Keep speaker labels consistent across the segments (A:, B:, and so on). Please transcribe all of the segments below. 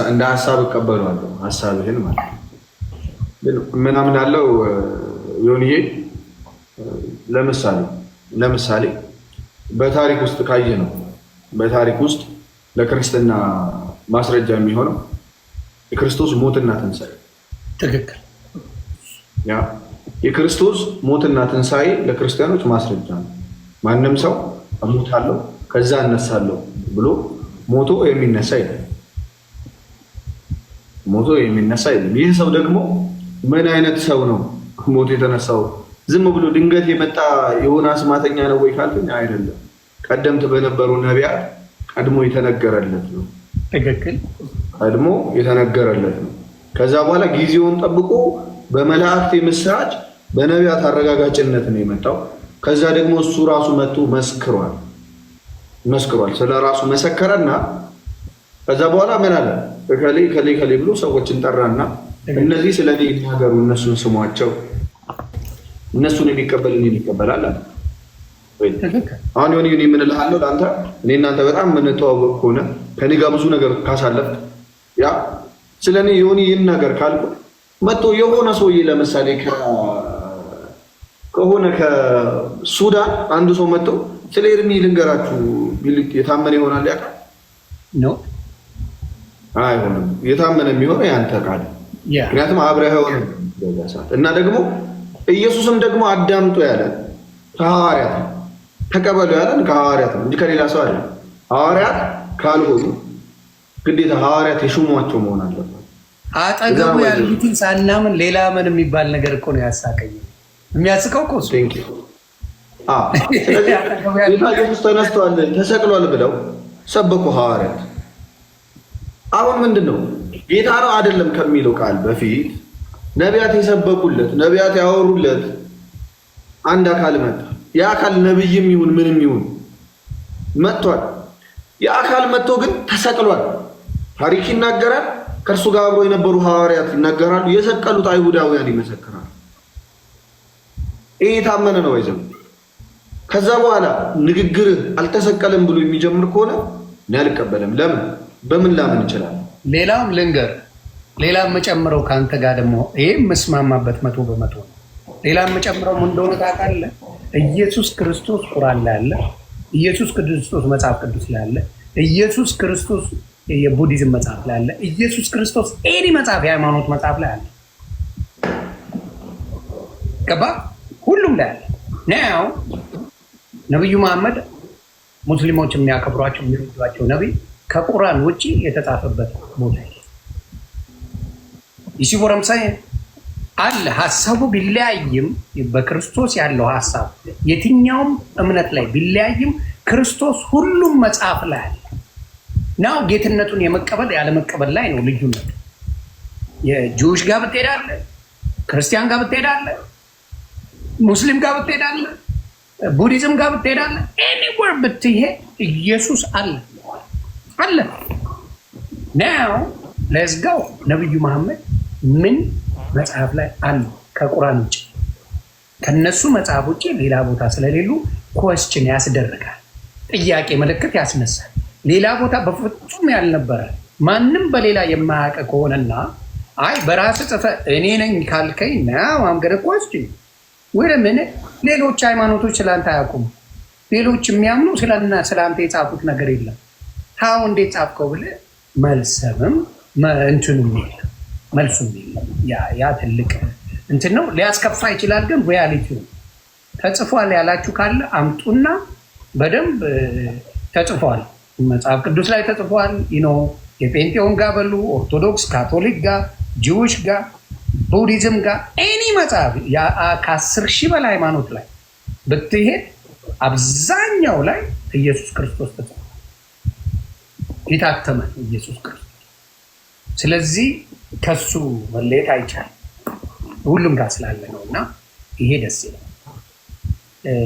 A: እንደ ሀሳብ እቀበለዋለሁ ሀሳብህን ማለት ነው። ግን ምን አምናለው ዮኒዬ፣ ለምሳሌ በታሪክ ውስጥ ካየ ነው በታሪክ ውስጥ ለክርስትና ማስረጃ የሚሆነው የክርስቶስ ሞትና ትንሣኤ።
B: ትክክል።
A: ያ የክርስቶስ ሞትና ትንሣኤ ለክርስቲያኖች ማስረጃ ነው። ማንም ሰው እሞታለሁ ከዛ እነሳለሁ ብሎ ሞቶ የሚነሳ የለም። ይህ ሰው ደግሞ ምን አይነት ሰው ነው ሞቶ የተነሳው? ዝም ብሎ ድንገት የመጣ የሆነ አስማተኛ ነው ወይ ካልኩኝ አይደለም። ቀደምት በነበሩ ነቢያት ቀድሞ የተነገረለት ነው።
B: ትክክል።
A: ቀድሞ የተነገረለት ነው። ከዛ በኋላ ጊዜውን ጠብቆ በመላእክት የምስራች በነቢያት አረጋጋጭነት ነው የመጣው። ከዛ ደግሞ እሱ ራሱ መጥቶ መስክሯል። ስለ ራሱ መሰከረና ከዛ በኋላ ምን አለ? ከሌ ብሎ ሰዎችን ጠራና እነዚህ ስለ እኔ የሚናገሩ እነሱን ስሟቸው፣ እነሱን የሚቀበል እኔን ይቀበላል አለ። አሁን ሆን ምን እልሃለሁ ለአንተ፣ እኔ እናንተ በጣም የምንተዋወቅ ከሆነ ከኔ ጋር ብዙ ነገር ካሳለፍክ፣ ያ ስለ እኔ የሆነ ይህን ነገር ካልኩ መጥቶ የሆነ ሰውዬ ለምሳሌ ከሆነ ከሱዳን አንዱ ሰው መጥቶ ስለ ኤርሚ ልንገራችሁ የታመነ ይሆናል ያውቃል?
B: ነው
A: አይሆንም። የታመነ የሚሆነው ያንተ ቃል፣ ምክንያቱም አብረህ ሆነ እና ደግሞ ኢየሱስም ደግሞ አዳምጦ ያለ ከሐዋርያት ተቀበሉ ያለን ከሐዋርያት ነው እንጂ ከሌላ ሰው አይደለም። ሐዋርያት ካልሆኑ ግዴታ ሐዋርያት የሹሟቸው መሆን አለበት።
B: አጠገቡ ያሉትን ሳናምን ሌላ ምን የሚባል ነገር እኮ ነው ያሳቀኝ። የሚያስቀው እኮ እሱ
A: ስለዚህ ጌታ ኢየሱስ ተነስቷል ተሰቅሏል ብለው ሰበኩ ሐዋርያት። አሁን ምንድን ነው ጌታ ነው አይደለም ከሚለው ቃል በፊት ነቢያት የሰበኩለት ነቢያት ያወሩለት አንድ አካል መጣ። ያ አካል ነብይም ይሁን ምንም ይሁን መጥቷል። ያ አካል መጥቶ ግን ተሰቅሏል። ታሪክ ይናገራል። ከእርሱ ጋር አብሮ የነበሩ ሐዋርያት ይናገራሉ። የሰቀሉት አይሁዳውያን ይመሰክራሉ። ይሄ የታመነ ነው አይዘም። ከዛ በኋላ ንግግር አልተሰቀለም ብሎ የሚጀምር ከሆነ እኔ አልቀበልም። ለምን? በምን ላምን ይችላል?
B: ሌላም ልንገር፣ ሌላም መጨምረው ከአንተ ጋር ደግሞ ይሄ መስማማበት 100% ነው። ሌላም መጨምረው ምን እንደሆነ ታውቃለህ? ኢየሱስ ክርስቶስ ቁርአን ላይ አለ። ኢየሱስ ክርስቶስ መጽሐፍ ቅዱስ ላይ አለ። ኢየሱስ ክርስቶስ የቡዲዝም መጽሐፍ ላይ አለ። ኢየሱስ ክርስቶስ ኤኒ መጽሐፍ የሃይማኖት መጽሐፍ ላይ አለ። ገባ? ሁሉም ላይ አለ። ናው ነብዩ መሐመድ ሙስሊሞች የሚያከብሯቸው የሚወዷቸው ነብይ ከቁርአን ውጪ የተጻፈበት ቦታ ይሲቦረም ሳይ አለ። ሐሳቡ ቢለያይም በክርስቶስ ያለው ሐሳብ የትኛውም እምነት ላይ ቢለያይም ክርስቶስ ሁሉም መጽሐፍ ላይ አለ። ናው ጌትነቱን የመቀበል ያለመቀበል ላይ ነው ልዩነቱ። የጁሽ ጋር ብትሄዳለህ፣ ክርስቲያን ጋር ብትሄዳለህ፣ ሙስሊም ጋር ብትሄዳለህ፣ ቡዲዝም ጋር ብትሄዳለህ፣ ኤኒዌር ብትሄድ ኢየሱስ አለ። ናው ሌትስ ጎ። ነብዩ መሐመድ ምን መጽሐፍ ላይ አሉ ከቁርአን ውጭ? ከነሱ መጽሐፍ ውጭ ሌላ ቦታ ስለሌሉ ኮስችን ያስደርጋል፣ ጥያቄ ምልክት ያስነሳል። ሌላ ቦታ በፍጹም ያልነበረ ማንም በሌላ የማያውቅ ከሆነና አይ በራስ ጽፈ እኔ ነኝ ካልከኝ ናው አምገደ ኮስችን ወደ ምን ሌሎች ሃይማኖቶች ስላንተ አያውቁም። ሌሎች የሚያምኑ ስላንተ የጻፉት ነገር የለም። ታው እንዴት ጻፍከው ብለህ መልሰምም እንትኑም የለም መልሱም የለም። ያ ትልቅ እንትን ነው፣ ሊያስከፋ ይችላል። ግን ሪያሊቲ ነው። ተጽፏል ያላችሁ ካለ አምጡና በደንብ ተጽፏል። መጽሐፍ ቅዱስ ላይ ተጽፏል። የጴንጤውን ጋር በሉ፣ ኦርቶዶክስ፣ ካቶሊክ ጋር፣ ጂውሽ ጋር፣ ቡዲዝም ጋር ኤኒ መጽሐፍ ከ10,000 በላይ ሃይማኖት ላይ ብትሄድ አብዛኛው ላይ ኢየሱስ ክርስቶስ ተጽፏል። የታተመ ኢየሱስ ክርስቶስ። ስለዚህ ከሱ መለየት አይቻልም፣ ሁሉም ጋር ስላለ ነው። እና ይሄ ደስ ይላል።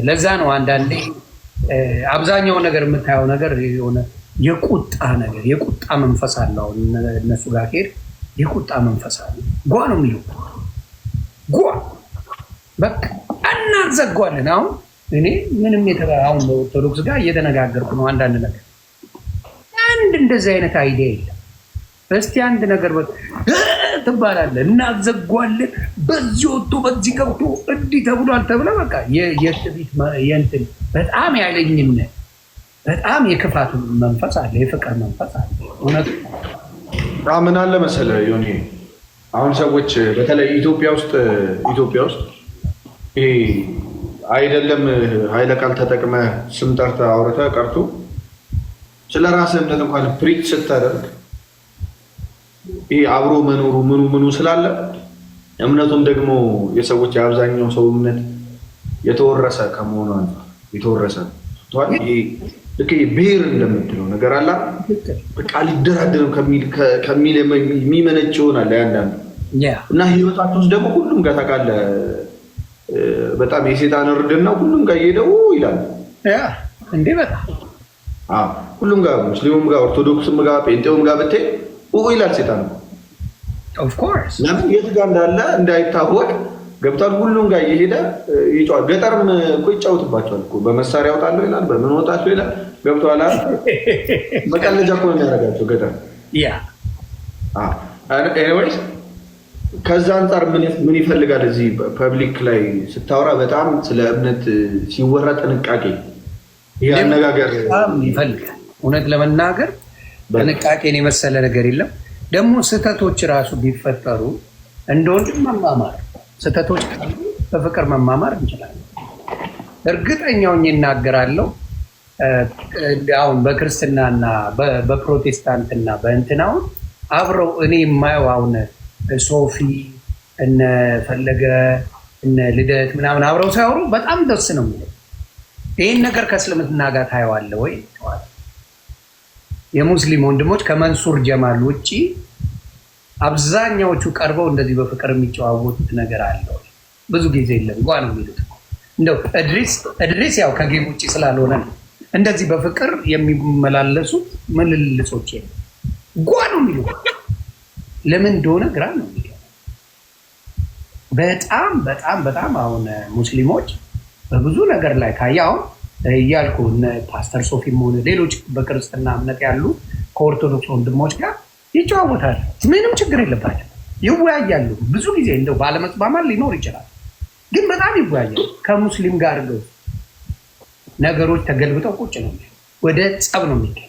B: ለዛ ነው አንዳንዴ አብዛኛው ነገር የምታየው ነገር የሆነ የቁጣ ነገር የቁጣ መንፈስ አለው። እነሱ ጋር ሄድ የቁጣ መንፈስ አለ። ጓ ነው የሚለው ጓ በቃ እናዘጓለን። አሁን እኔ ምንም አሁን በኦርቶዶክስ ጋር እየተነጋገርኩ ነው። አንዳንድ ነገር አንድ እንደዚህ አይነት አይዲያ የለም። እስቲ አንድ ነገር ትባላለህ እና ዘጓለን በዚህ ወጥቶ በዚህ ገብቶ እንዲህ ተብሏል ተብለህ በቃ የትዕቢት የእንትን በጣም ያለኝነት በጣም የክፋት መንፈስ አለ፣ የፍቅር መንፈስ አለ። እውነት
A: ምን አለ መሰለህ ዮኒ፣ አሁን ሰዎች በተለይ ኢትዮጵያ ውስጥ ይሄ አይደለም ኃይለ ቃል ተጠቅመህ ስም ጠርተህ አውርተህ ቀርቶ ስለ ራስህ እምነት እንኳን ፕሪች ስታደርግ ይሄ አብሮ መኖሩ ምኑ ስላለ እምነቱም ደግሞ የሰዎች የአብዛኛው ሰው እምነት የተወረሰ ከመሆኑ አንፃር የተወረሰ ልክ ብሔር እንደምትለው ነገር አላ በቃ ሊደራደርም ከሚል የሚመነጭ ይሆናል ያንዳንዱ እና ህይወታቸው ውስጥ ደግሞ ሁሉም ጋር ታውቃለህ በጣም የሴጣን እርድና ሁሉም ጋር እየሄደው ይላል
B: እንዴ በጣም
A: ሁሉም ጋር ሙስሊሙም ጋር ኦርቶዶክስም ጋር ጴንጤውም ጋር ብትሄድ ይላል ሴጣን ነው።
B: ኦፍ ኮርስ
A: ለምን የት ጋር እንዳለ እንዳይታወቅ ገብቷል። ሁሉም ጋር እየሄደ ይጫወታል። ገጠርም እኮ ይጫወትባቸዋል እኮ በመሳሪያ ያወጣለሁ ይላል፣ በምን ወጣቸው ይላል። ገብቷል አይደል? መቀለጃ እኮ ነው የሚያደርጋቸው ገጠር። ኤኒዌይስ ከዛ አንጻር ምን ይፈልጋል እዚህ ፐብሊክ ላይ ስታወራ በጣም ስለ እምነት ሲወራ ጥንቃቄ ይህ አነጋገር
B: ይፈልጋል። እውነት ለመናገር ጥንቃቄን የመሰለ ነገር የለም። ደግሞ ስህተቶች ራሱ ቢፈጠሩ እንደ ወንድም መማማር ስህተቶች ካሉ በፍቅር መማማር እንችላለን። እርግጠኛውን ይናገራለሁ። አሁን በክርስትናና በፕሮቴስታንትና በእንትናውን አብረው እኔ የማየው አሁን ሶፊ እነ ፈለገ እነ ልደት ምናምን አብረው ሳያወሩ በጣም ደስ ነው የሚለው። ይህን ነገር ከእስልምና ጋር ታየዋለህ ወይ? የሙስሊም ወንድሞች ከመንሱር ጀማል ውጭ አብዛኛዎቹ ቀርበው እንደዚህ በፍቅር የሚጨዋወቱት ነገር አለው? ብዙ ጊዜ የለም። ጓ ነው የሚሉት። እንደው እድሪስ ያው ከጌም ውጭ ስላልሆነ ነው እንደዚህ በፍቅር የሚመላለሱት ምልልሶች የለም። ጓ ነው የሚሉት። ለምን እንደሆነ ግራ ነው የሚለው። በጣም በጣም በጣም አሁን ሙስሊሞች በብዙ ነገር ላይ ካየህ አሁን እያልኩ ፓስተር ሶፊም ሆነ ሌሎች በክርስትና እምነት ያሉ ከኦርቶዶክስ ወንድሞች ጋር ይጨዋወታሉ። ምንም ችግር የለባቸው፣ ይወያያሉ። ብዙ ጊዜ እንደው ባለመስማማት ሊኖር ይችላል፣ ግን በጣም ይወያያሉ። ከሙስሊም ጋር ነገሮች ተገልብጠው ቁጭ ነው፣ ወደ ጸብ ነው የሚካሄደው።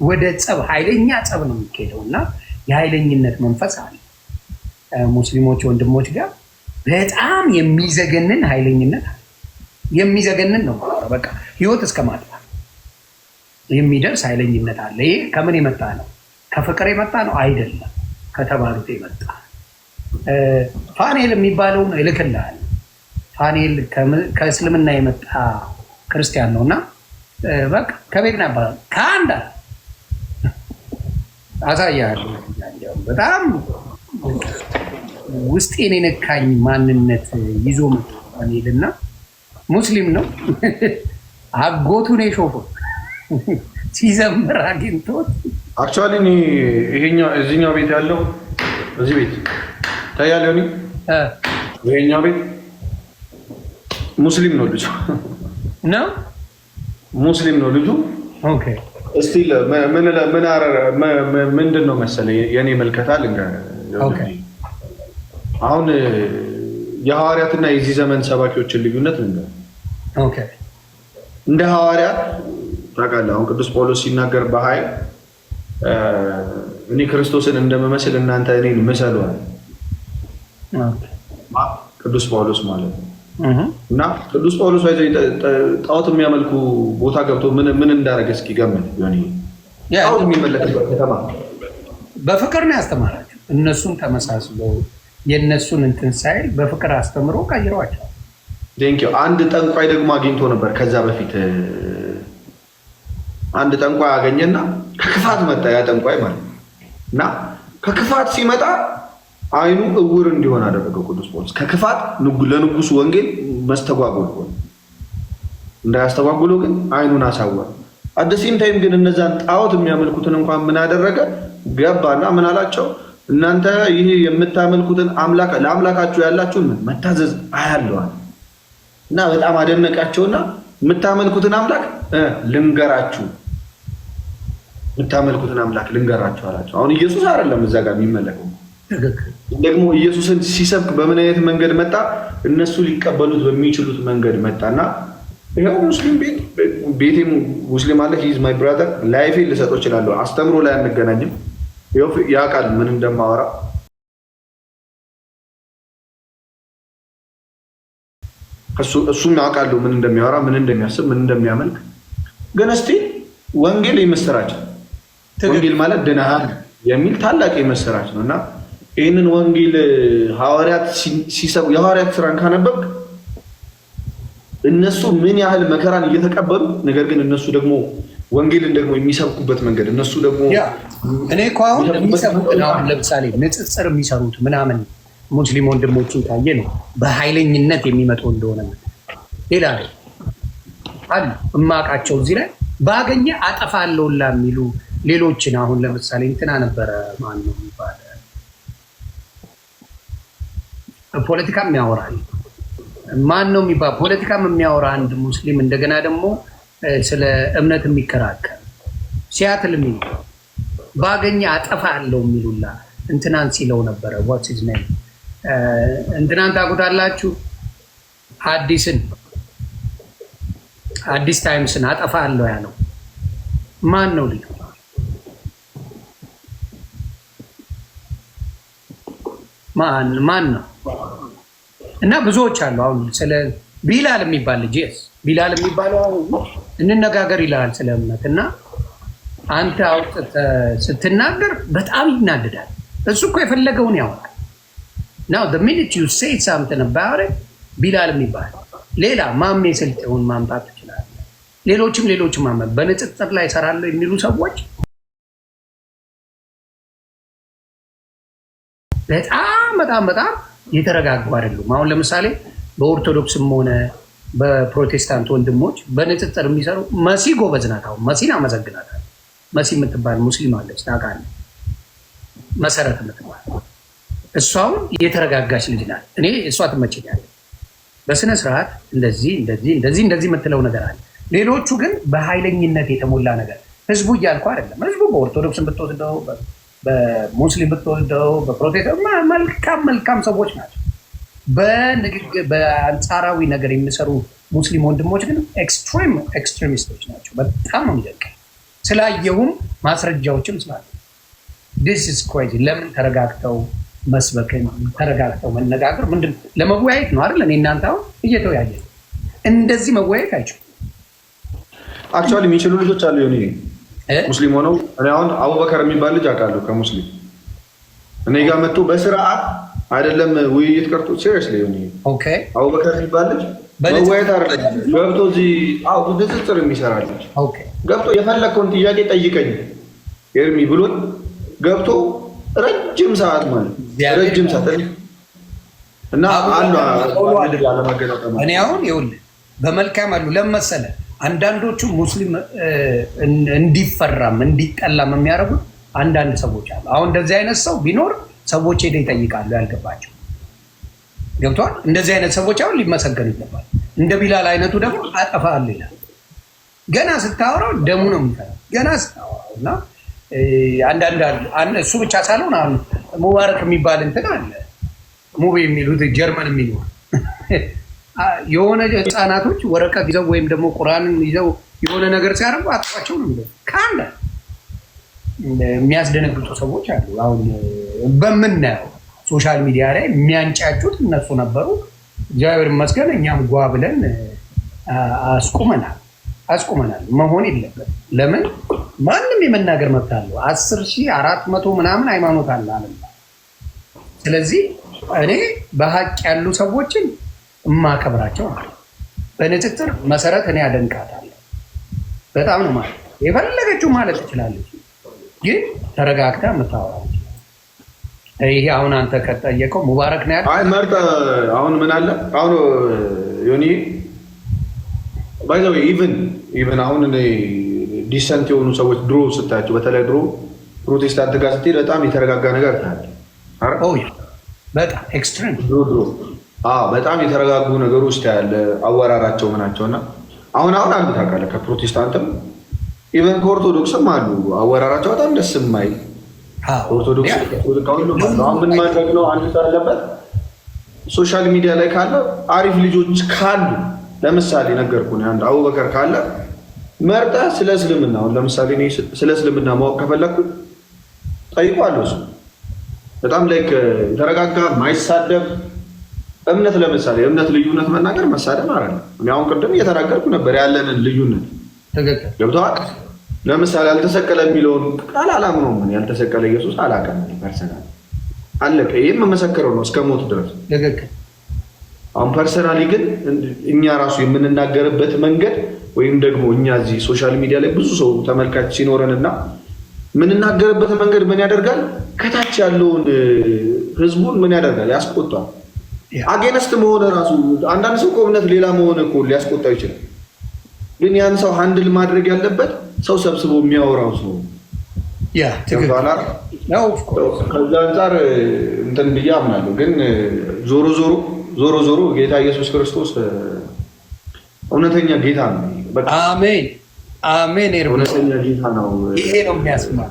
B: ወደ ጸብ፣ ኃይለኛ ጸብ ነው የሚካሄደው እና የኃይለኝነት መንፈስ አለ ሙስሊሞች ወንድሞች ጋር በጣም የሚዘገንን ኃይለኝነት አለ። የሚዘገንን ነው በቃ ህይወት እስከ ማጥፋት የሚደርስ ኃይለኝነት አለ። ይሄ ከምን የመጣ ነው? ከፍቅር የመጣ ነው አይደለም፣ ከተባሉት የመጣ ፋኔል የሚባለውን እልክልሃል። ፋኔል ከእስልምና የመጣ ክርስቲያን ነው እና በቃ ከቤት ነበር ከአንድ አሳያለሁ። በጣም ውስጤን የነካኝ ማንነት ይዞ መጣ ፋኔልና ሙስሊም ነው። አጎቱን የሾፈው ሲዘምር አግኝቶት
A: አክቹዋሊ እዚህኛው ቤት ያለው እዚህ ቤት ታያለ ሆኒ ይሄኛው ቤት ሙስሊም ነው ልጁ
B: ነው
A: ሙስሊም ነው ልጁ። ኦኬ እስቲ ምንድን ነው መሰለህ የኔ መልከታ ልንገርህ። አሁን የሐዋርያትና የዚህ ዘመን ሰባኪዎችን ልዩነት ልንገርህ።
B: ኦኬ
A: እንደ ሐዋርያት ታውቃለህ፣ አሁን ቅዱስ ጳውሎስ ሲናገር በኃይል እኔ ክርስቶስን እንደምመስል እናንተ እኔን ምሰሉ አለ ቅዱስ ጳውሎስ ማለት ነው። እና ቅዱስ ጳውሎስ ጣዖት የሚያመልኩ ቦታ ገብቶ ምን እንዳደረገ እስኪ ገምት። ጣዖት የሚመለክበት ከተማ
B: በፍቅር ነው ያስተማራቸው። እነሱን ተመሳስለው የእነሱን እንትን ሳይል በፍቅር አስተምሮ ቀይረዋቸው።
A: አንድ ጠንቋይ ደግሞ አግኝቶ ነበር። ከዛ በፊት አንድ ጠንቋይ አገኘና ከክፋት መጣ ያ ጠንቋይ ማለት ነው። እና ከክፋት ሲመጣ አይኑ እውር እንዲሆን አደረገው ቅዱስ ጳውሎስ። ከክፋት ለንጉሱ ወንጌል መስተጓጎል ሆነ። እንዳያስተጓጉሉ ግን አይኑን አሳወረ። አደሲም ታይም ግን እነዛን ጣዖት የሚያመልኩትን እንኳን ምን አደረገ? ገባና ምን አላቸው? እናንተ ይሄ የምታመልኩትን አምላክ ለአምላካችሁ ያላችሁን መታዘዝ አያለዋል። እና በጣም አደነቃቸውና የምታመልኩትን አምላክ ልንገራችሁ የምታመልኩትን አምላክ ልንገራችሁ አላቸው። አሁን ኢየሱስ አይደለም እዛ ጋር የሚመለከው ደግሞ ኢየሱስን ሲሰብክ በምን አይነት መንገድ መጣ? እነሱ ሊቀበሉት በሚችሉት መንገድ መጣና ይኸው ሙስሊም ቤቴ ሙስሊም አለ ሂዝ ማይ ብራዘር ላይፌ ልሰጠው እችላለሁ። አስተምሮ ላይ አንገናኝም። ያውቃል ምን እንደማወራ እሱም ያውቃሉ ምን እንደሚያወራ ምን እንደሚያስብ ምን እንደሚያመልክ። ግን እስቲ ወንጌል የምስራች ወንጌል ማለት ድነሃል የሚል ታላቅ የምስራች ነው እና ይህንን ወንጌል ሐዋርያት ሲሰቡ የሐዋርያት ስራን ካነበብክ እነሱ ምን ያህል መከራን እየተቀበሉ ነገር ግን እነሱ ደግሞ ወንጌልን ደግሞ የሚሰብኩበት መንገድ እነሱ ደግሞ
B: እኔ እኮ አሁን የሚሰብኩት አሁን ለምሳሌ ንጽጽር የሚሰሩት ምናምን ሙስሊም ወንድሞችን ታየ ነው በኃይለኝነት የሚመጡ እንደሆነ ሌላ ላይ አሉ እማቃቸው እዚህ ላይ ባገኘ አጠፋለሁላ የሚሉ ሌሎችን አሁን ለምሳሌ እንትና ነበረ ማን ነው የሚባል ፖለቲካም ያወራል ማን ነው የሚባል ፖለቲካም የሚያወራ አንድ ሙስሊም እንደገና ደግሞ ስለ እምነት የሚከራከር ሲያትል የሚል ባገኘ አጠፋለሁ የሚሉላ እንትናን ሲለው ነበረ ዋትስ ሂዝ ኔም እንትናን ታውቁታላችሁ አዲስ ታይምስን አጠፋለሁ ያለው ማን ነው ልጅ ማን ነው እና ብዙዎች አሉ አሁን ስለ ቢላል የሚባል ልጅ ቢላል የሚባለው አሁን እንነጋገር ይላል ስለ እምነት እና አንተ አውጥተህ ስትናገር በጣም ይናደዳል እሱ እኮ የፈለገውን ያወራል now the minute you say something about it ቢላል የሚባል ሌላ ማሜ ስልጤውን ማምጣት ይችላል ሌሎችም ማመ በንጽጽር ላይ ሰራለሁ የሚሉ ሰዎች በጣም የተረጋጉ አይደሉም። አሁን ለምሳሌ በኦርቶዶክስም ሆነ በፕሮቴስታንት ወንድሞች በንጽጽር የሚሰሩ መሲ ጎበዝ ናት። አሁን መሲን አመሰግናታለሁ። መሲ የምትባል ሙስሊም አለች ታውቃለህ? መሰረት የምትባል እሷም የተረጋጋች ልጅ ናት። እኔ እሷ ትመቸኛለች። በስነ ስርዓት እንደዚህ የምትለው ነገር አለ። ሌሎቹ ግን በኃይለኝነት የተሞላ ነገር ህዝቡ እያልኩ አይደለም። ህዝቡ በኦርቶዶክስን ብትወስደው በሙስሊም ብትወስደው በፕሮቴስታንት መልካም ሰዎች ናቸው። በአንጻራዊ ነገር የሚሰሩ ሙስሊም ወንድሞች ግን ኤክስትሪሚስቶች ናቸው። በጣም ነው የሚደንቀኝ። ስላየሁም ማስረጃዎችም ስላለ ዲስ ኢዝ ክሬዚ። ለምን ተረጋግተው መስበክን ተረጋግተው መነጋገር ምንድን ለመወያየት ነው አይደል? እኔ እናንተ አሁን እየተወያየ ነው። እንደዚህ መወያየት አይችሉም።
A: አክቹዋሊ የሚችሉ ልጆች አሉ የሆነ ሙስሊም ሆነው እኔ አሁን አቡበከር የሚባል ልጅ አውቃለሁ ከሙስሊም እኔ ጋር መጥቶ በስርዓት አይደለም ውይይት ቀርቶ ሲሪየስሊ ሆነ አቡበከር የሚባል ልጅ መወያየት አይደለም ገብቶ እዚህ ንጽጽር የሚሰራ ልጅ ገብቶ የፈለግከውን ጥያቄ ጠይቀኝ ኤርሚ ብሎን ገብቶ ረጅም ሰዓት ማለት ረጅም ሰዓት እና አንዱ አለመገጣጠም
B: እኔ አሁን ይኸውልህ በመልካም አሉ ለመሰለ አንዳንዶቹ ሙስሊም እንዲፈራም እንዲጠላም የሚያደርጉት አንዳንድ ሰዎች አሉ። አሁን እንደዚህ አይነት ሰው ቢኖር ሰዎች ሄደው ይጠይቃሉ ያልገባቸው። ገብቷል? እንደዚህ አይነት ሰዎች አሁን ሊመሰገኑ ይገባል። እንደ ቢላል አይነቱ ደግሞ አጠፋለሁ ይላል። ገና ስታወራው ደሙ ነው የሚፈላው። ገና ስታወራው እና አንዳንድ እሱ ብቻ ሳልሆን አሁን ሙባረክ የሚባል እንትን አለ ሙቤ የሚሉት ጀርመን የሚኖር የሆነ ህፃናቶች ወረቀት ይዘው ወይም ደግሞ ቁርአንን ይዘው የሆነ ነገር ሲያደርጉ አጥፋቸው ነው የሚለው። ከአንድ የሚያስደነግጡ ሰዎች አሉ። አሁን በምናየው ሶሻል ሚዲያ ላይ የሚያንጫጩት እነሱ ነበሩ። እግዚአብሔር ይመስገን እኛም ጓ ብለን አስቁመናል። መሆን የለበትም። ለምን ማንም የመናገር መብት አለው። 10,400 ምናምን ሃይማኖት አለ አለም። ስለዚህ እኔ በሀቅ ያሉ ሰዎችን እማከብራቸው ማለት በንጽጽር መሰረት እኔ አደንቃታለሁ። በጣም ነው ማለት የፈለገችው ማለት ትችላለች፣ ግን ተረጋግታ የምታወራ ይሄ አሁን አንተ ከጠየቀው ሙባረክ ነው ያለው።
A: አይ መርጠ አሁን ምን አለ አሁን ዮኒ ባይ ዘ ዌይ ኢቭን አሁን እኔ ዲሰንት የሆኑ ሰዎች ድሮ ስታያቸው በተለይ ድሮ ፕሮቴስታንት ጋር ስትሄድ በጣም የተረጋጋ ነገር ታያለህ።
B: በጣም ኤክስትሪም
A: ድሮ በጣም የተረጋጉ ነገሮች ታያለህ። አወራራቸው ምናቸው እና አሁን አንዱ ታውቃለህ ከፕሮቴስታንትም ኢቨን ከኦርቶዶክስም አሉ አወራራቸው በጣም ደስ የማይል ኦርቶዶክስ አሁን ምን ማድረግ ነው? አንድ ሰው ያለበት ሶሻል ሚዲያ ላይ ካለ አሪፍ ልጆች ካሉ ለምሳሌ ነገርኩህ አንድ አቡበከር ካለ መርጠህ ስለ እስልምና አሁን ለምሳሌ እኔ ስለ እስልምና ማወቅ ከፈለኩ ጠይቋለሁ። እሱ በጣም ላይክ የተረጋጋ ማይሳደብ እምነት ለምሳሌ እምነት ልዩነት መናገር መሳደብ አይደለም። እኔ አሁን ቅድም እየተናገርኩ ነበር ያለንን ልዩነት ገብቶሃል? ለምሳሌ ያልተሰቀለ የሚለውን ቃል አላምነውም። ምን ያልተሰቀለ ኢየሱስ አላውቅም ፐርሰናል አለቀ። ይሄም መመሰክረው ነው እስከ ሞት ድረስ አሁን ፐርሰናሊ ግን እኛ ራሱ የምንናገርበት መንገድ ወይም ደግሞ እኛ እዚህ ሶሻል ሚዲያ ላይ ብዙ ሰው ተመልካች ሲኖረንና የምንናገርበት መንገድ ምን ያደርጋል? ከታች ያለውን ህዝቡን ምን ያደርጋል? ያስቆጣል። አጌነስት መሆን ራሱ አንዳንድ ሰው እምነት ሌላ መሆን እኮ ሊያስቆጣው ይችላል። ግን ያን ሰው ሃንድል ማድረግ ያለበት ሰው ሰብስቦ የሚያወራው ሰው ከዛ አንጻር እንትን ብዬ አምናለሁ። ግን ዞሮ ጌታ ኢየሱስ ክርስቶስ እውነተኛ ጌታ ነው።
B: አሜን አሜን።
A: እውነተኛ ጌታ ነው።
B: ይሄ ነው የሚያስማው።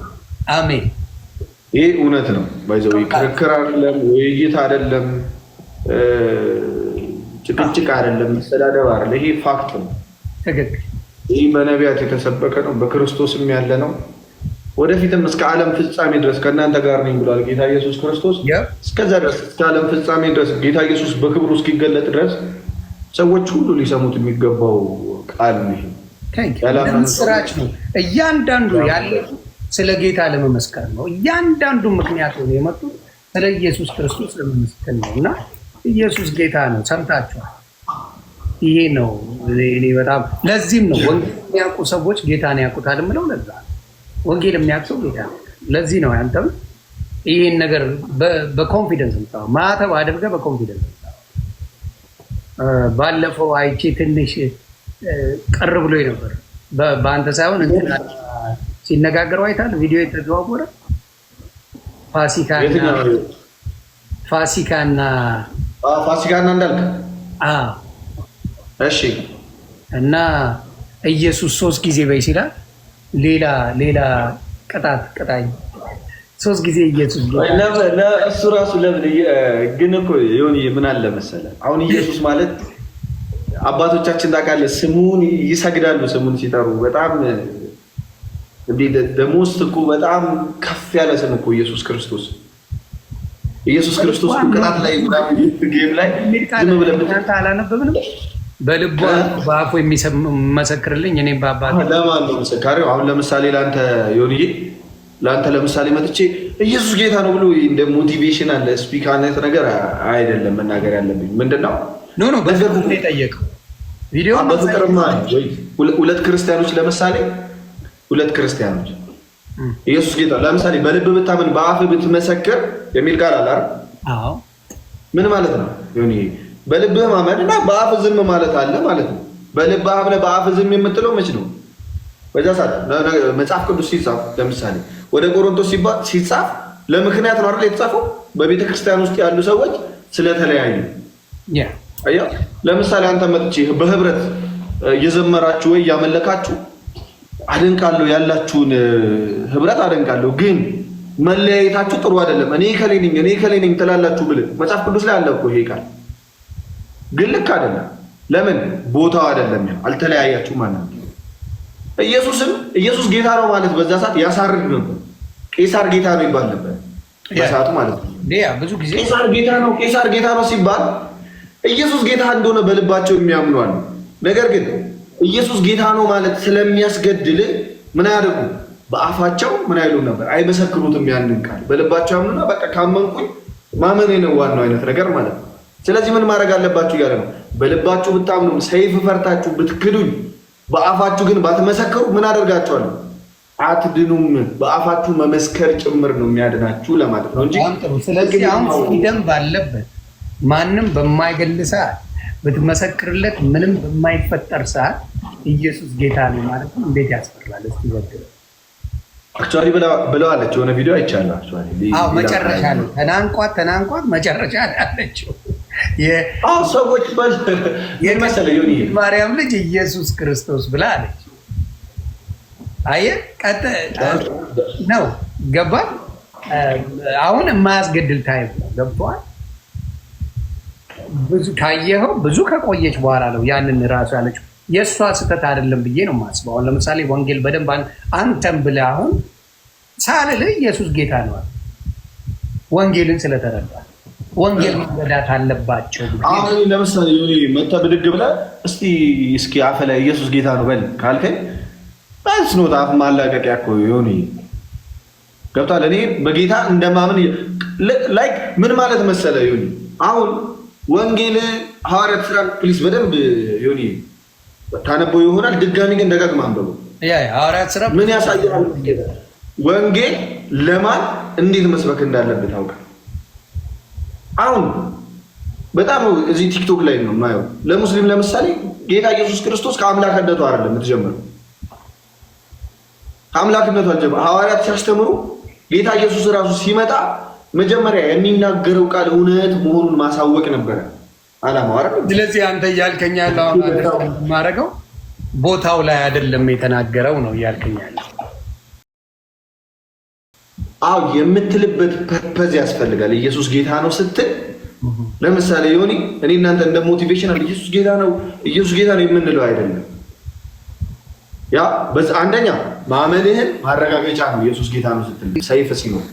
B: አሜን።
A: ይሄ እውነት ነው። ባይዘው ክርክር አይደለም፣ ውይይት አይደለም፣ ጭቅጭቅ አይደለም፣ መሰዳደብ አይደለም። ይሄ ፋክት ነው።
B: ትክክል።
A: ይህ በነቢያት የተሰበከ ነው። በክርስቶስም ያለ ነው። ወደፊትም እስከ ዓለም ፍጻሜ ድረስ ከእናንተ ጋር ነኝ ብሏል ጌታ ኢየሱስ ክርስቶስ። እስከዛ ድረስ እስከ ዓለም ፍጻሜ ድረስ ጌታ ኢየሱስ በክብሩ እስኪገለጥ ድረስ ሰዎች ሁሉ ሊሰሙት የሚገባው ቃል ነው።
B: ስራች ነው። እያንዳንዱ ያለ ስለ ጌታ ለመመስከር ነው። እያንዳንዱ ምክንያት ሆነ የመጡት ስለ ኢየሱስ ክርስቶስ ለመመስከር ነው እና ኢየሱስ ጌታ ነው። ሰምታችኋል። ይሄ ነው እኔ በጣም ለዚህም ነው ወንጌል የሚያውቁ ሰዎች ጌታን ያውቁታል የምለው ለዛ ወንጌል የሚያውቅ ሰው ጌታ ነው። ለዚህ ነው ያንተም ይሄን ነገር በኮንፊደንስ እንታው ማተብ አድርገህ በኮንፊደንስ እንታው። ባለፈው አይቼ ትንሽ ቀር ብሎ ነበር በአንተ ሳይሆን እንትን ሲነጋገሩ አይታል ቪዲዮ የተዘዋወረ ፋሲካና እንዳልክ እሺ እና ኢየሱስ 3 ጊዜ በይ ሲላል ሌላ ቅጣት ቅጣኝ 3 ጊዜ ኢየሱስ
A: እሱ ራሱ ለምን ግን እኮ ይሁን ምን አለ መሰለህ አሁን ኢየሱስ ማለት አባቶቻችን ታውቃለህ ስሙን ይሰግዳሉ። ስሙን ሲጠሩ በጣም እንዴ ደሞስት እኮ በጣም ከፍ ያለ ስም እኮ ኢየሱስ ክርስቶስ ቅጣት ላይ ጌም ላይ ዝም ብለህ አንተ አላነበብንም በልቧ በአፉ የሚመሰክርልኝ እኔ በአባቴ ለማን ነው መሰካሪው? አሁን ለምሳሌ ለአንተ ለምሳሌ መጥቼ ኢየሱስ ጌታ ነው ብሎ እንደ ሞቲቬሽናል ስፒክ አይነት ነገር አይደለም መናገር ያለብኝ። ምንድነው ኖ በፍቅር ነው የጠየቀው ቪዲዮ በፍቅርማ ሁለት ክርስቲያኖች ለምሳሌ ኢየሱስ ጌታ ለምሳሌ በልብ ብታምን በአፍ ብትመሰክር የሚል ቃል አለ አይደል? አዎ ምን ማለት ነው? በልብህ ማመንና በአፍ ዝም ማለት አለ ማለት ነው። በልብህ አምነህ በአፍ ዝም የምትለው መች ነው? በዛ ሰዓት መጽሐፍ ቅዱስ ሲጻፍ ለምሳሌ ወደ ቆሮንቶስ ሲጻፍ ለምክንያት ነው አይደል የተጻፈው? በቤተ ክርስቲያን ውስጥ ያሉ ሰዎች ስለተለያዩ አያ ለምሳሌ አንተ መጥቼ በህብረት እየዘመራችሁ ወይ ያመለካችሁ አደንቃለሁ፣ ያላችሁን ህብረት አደንቃለሁ፣ ግን መለያየታችሁ ጥሩ አይደለም፣ እኔ ከሌ ነኝ ትላላችሁ ብለህ መጽሐፍ ቅዱስ ላይ አለ እኮ ይሄ ቃል ግን ልክ አይደለም። ለምን ቦታው አይደለም። አልተለያያችሁ ማለት ነው። ኢየሱስ ጌታ ነው ማለት በዛ ሰዓት ያሳርድ ነበር። ቄሳር ጌታ ነው ይባል ነበር በሰዓቱ ማለት ነው። ብዙ ጊዜ ቄሳር ጌታ ነው ሲባል ኢየሱስ ጌታ እንደሆነ በልባቸው የሚያምኑ አሉ። ነገር ግን ኢየሱስ ጌታ ነው ማለት ስለሚያስገድል ምን ያደርጉ? በአፋቸው ምን አይሉ ነበር? አይመሰክሩትም። ያንን ቃል በልባቸው ያምኑና በቃ ካመንኩኝ ማመኔ ነው ዋናው አይነት ነገር ማለት ነው። ስለዚህ ምን ማድረግ አለባችሁ እያለ ነው። በልባችሁ ብታምኑ ሰይፍ ፈርታችሁ ብትክዱኝ፣ በአፋችሁ ግን ባትመሰክሩ ምን አደርጋችኋለሁ? አትድኑም። በአፋችሁ መመስከር ጭምር ነው የሚያድናችሁ ለማለት ነው እንጂ
B: ስለዚህ አሁን ደንብ አለበት። ማንም በማይገል ሰዓት ብትመሰክርለት ምንም በማይፈጠር ሰዓት ኢየሱስ ጌታ ነው ማለት ነው። እንዴት ያስፈራል! እስቲ ወደው
A: አክቹአሊ ብለዋለች የሆነ ቪዲዮ አይቻለሁ። አክቹአሊ
B: መጨረሻ ነው ተናንቋት መጨረሻ አለችው።
A: ሰዎች
B: ማርያም ልጅ ኢየሱስ ክርስቶስ ብላ አለች። አየህ ነው ገባ። አሁን የማያስገድል ታይም ነው ገብቷል። ብዙ ካየኸው ብዙ ከቆየች በኋላ ነው ያንን ራሱ ያለችው። የእሷ ስህተት አይደለም ብዬ ነው የማስበው። አሁን ለምሳሌ ወንጌል በደንብ አንተም ብለህ አሁን ሳልልህ ኢየሱስ ጌታ ነው ወንጌልን ስለተረዳ ወንጌል መረዳት አለባቸው።
A: አሁን ለምሳሌ ዮኒ መጣ ብድግ ብለህ እስኪ አፈ ላይ ኢየሱስ ጌታ ነው በል ካልከኝ ባንስ ነው ታፍ ማላቀቂያ እኮ ዮኒ ገብቷል። እኔ በጌታ እንደማምን ላይክ ምን ማለት መሰለ ዮኒ አሁን ወንጌል ሐዋርያት ሥራ ፕሊስ በደንብ ዮኒ ታነበው ይሆናል። ድጋሚ ግን ደጋግማ አንብቡ።
B: ሐዋርያት ሥራ
A: ምን ያሳያል? ወንጌል ለማን እንዴት መስበክ እንዳለበት ታውቃለህ። አሁን በጣም እዚህ ቲክቶክ ላይ ነው የማየው። ለሙስሊም ለምሳሌ ጌታ ኢየሱስ ክርስቶስ ከአምላክነቱ አይደለም የምትጀምረው። ከአምላክነቱ አልጀመረም። ሐዋርያት ሲያስተምሩ ጌታ ኢየሱስ ራሱ ሲመጣ መጀመሪያ የሚናገረው ቃል እውነት መሆኑን ማሳወቅ ነበረ አላማው አይደል?
B: ስለዚህ አንተ እያልከኝ ያለው ማረገው ቦታው ላይ አይደለም የተናገረው ነው እያልከኝ ያለው።
A: አዎ የምትልበት ፐርፐዝ ያስፈልጋል። ኢየሱስ ጌታ ነው ስትል ለምሳሌ ዮኒ እኔ እናንተ እንደ ሞቲቬሽናል ኢየሱስ ጌታ ነው የምንለው አይደለም። ያ አንደኛ ማመንህን ማረጋገጫ ነው ኢየሱስ ጌታ ነው ስትል ሰይፍ ሲኖር፣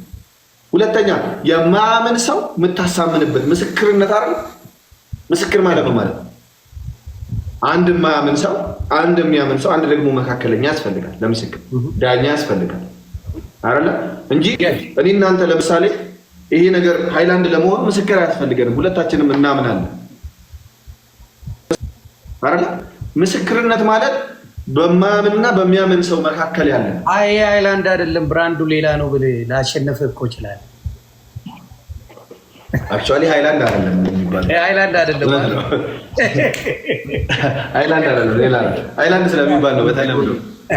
A: ሁለተኛ የማያምን ሰው የምታሳምንበት ምስክርነት አይደል? ምስክር ማለት ነው ማለት አንድ የማያምን ሰው አንድ የሚያምን ሰው አንድ ደግሞ መካከለኛ ያስፈልጋል። ለምስክር ዳኛ ያስፈልጋል አይደለ? እንጂ እኔ እናንተ ለምሳሌ ይሄ ነገር ሃይላንድ ለመሆን ምስክር አያስፈልገንም። ሁለታችንም እናምናለን አይደለ? ምስክርነት ማለት በማያምንና በሚያምን ሰው መካከል ያለ
B: አይ ሃይላንድ አይደለም ብራንዱ ሌላ ነው ብለህ ላሸነፈ እኮ ይችላል።
A: አክቹአሊ ሃይላንድ አይደለም የሚባለው
B: ሃይላንድ አይደለም
A: ሌላ ሃይላንድ ስለሚባል ነው በተለምዶ።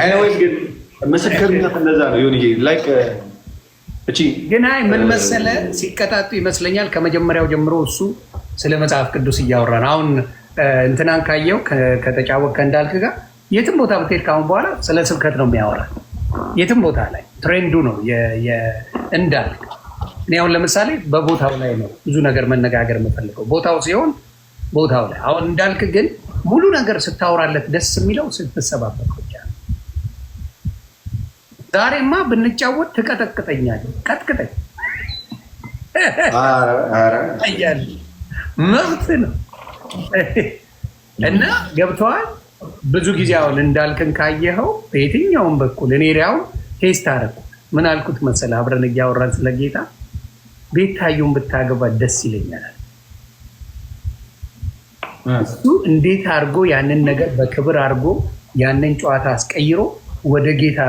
A: አይወይ ግን ምስክርነት እንደዛ ነው ይሁን ላይክ እቺ ግን አይ ምን መሰለ ሲቀጣጡ ይመስለኛል ከመጀመሪያው ጀምሮ እሱ ስለ መጽሐፍ ቅዱስ እያወራን አሁን እንትናን ካየው ከተጫወከ እንዳልክ ጋር የትም ቦታ ብትሄድ ካሁን በኋላ ስለ ስብከት ነው የሚያወራ። የትም ቦታ ላይ ትሬንዱ ነው እንዳልክ። እኔ አሁን ለምሳሌ በቦታው ላይ ነው ብዙ ነገር መነጋገር የምፈልገው ቦታው ሲሆን ቦታው ላይ። አሁን እንዳልክ ግን ሙሉ ነገር ስታወራለት ደስ የሚለው ስትሰባበት ብቻ ነው። ዛሬማ ብንጫወት ትቀጠቅጠኛለህ። ቀጥቅጠኝ መብት ነው እና ገብተዋል። ብዙ ጊዜ አሁን እንዳልክን ካየኸው በየትኛውም በኩል እኔ ሪያው ቴስት አደረኩት። ምን አልኩት መሰለህ? አብረን እያወራን ስለጌታ ቤታየውን ብታገባ ደስ ይለኛል። እሱ እንዴት አድርጎ ያንን ነገር በክብር አድርጎ ያንን ጨዋታ አስቀይሮ ወደ ጌታ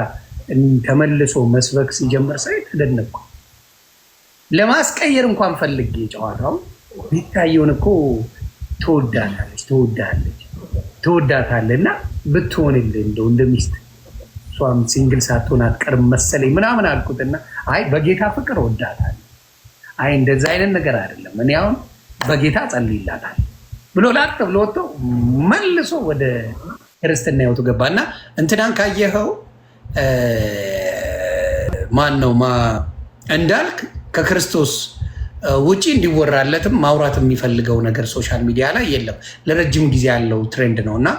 A: ተመልሶ መስበክ ሲጀምር ሳይ ተደነቅኩ። ለማስቀየር እንኳን ፈልጌ ጨዋታው ቤታየውን እኮ ትወዳታለህ እና ብትሆንልህ እንደው እንደሚስት እሷም ሲንግል ሳትሆን አትቀርም መሰለኝ ምናምን አልኩትና አይ በጌታ ፍቅር ወዳታለሁ። አይ እንደዛ አይነት ነገር አይደለም እኔ አሁን በጌታ ጸልይላታል ብሎ ላጥ ብሎ ወጥቶ መልሶ ወደ ክርስትና ህይወቱ ገባና እንትናን ካየኸው ማን ነው እንዳልክ ከክርስቶስ ውጪ እንዲወራለትም ማውራት የሚፈልገው ነገር ሶሻል ሚዲያ ላይ የለም። ለረጅም ጊዜ ያለው ትሬንድ ነው እና